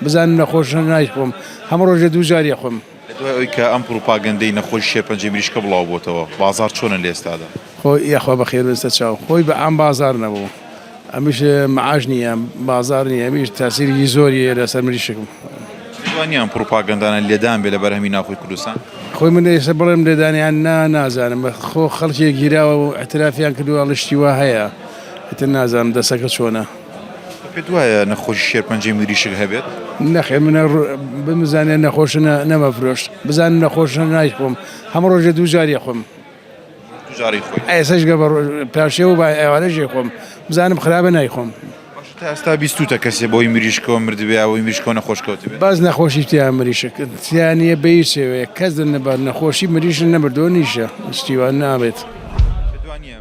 بزان نەخۆش نایخۆم هەموو ڕۆژە دووجاری خۆم. دوای ئەوەی کە ئەم پروپاگەندەی نەخۆشی شێرپەنجەی مریشکە بڵاو بۆتەوە بازار چۆنە لە ئێستادا؟ خۆی یاخوا بەخێر بستە چاو خۆی بە ئەم بازار نەبوو ئەمیش معاش نییە بازار نییە ئەمیش تاسیری زۆری لەسەر مریشکم. دوانی ئەم پروپاگەندانە لێدان بێ لە بەرهەمی ناوخۆی کوردستان؟ خۆی من ئێستا بڵێم لێدانیان نازانم خۆ خەڵکێک گیراوە و اعترافیان کردووە لشتی وا هەیە ئیتر نازانم دەسەکە چۆنە. پێت وایە نەخۆشی شێرپەنجەی مریشک هەبێت؟ نەخێر منە بمزانێ نەخۆش نەمەفرۆشت بزان نەخۆش نایخۆم هەموو ڕۆژە دووجاری خۆم. دووجاری خۆی ئێسش گە پاشێ و ئێوارەژێ خۆم بزانم خراپە نایخۆم. تا ئێستا بیستوتە کەسێ بۆی مریشکەوە مردبێ ئەوەی مریشکەوە نەخۆشکەوت بێت. باز نەخۆشی تیان مریشک تیانە بە هیچ شێوەیە کەس نەبات نەخۆشی مریشن نەبردۆ نیشە شتیوان نابێت. دوانیە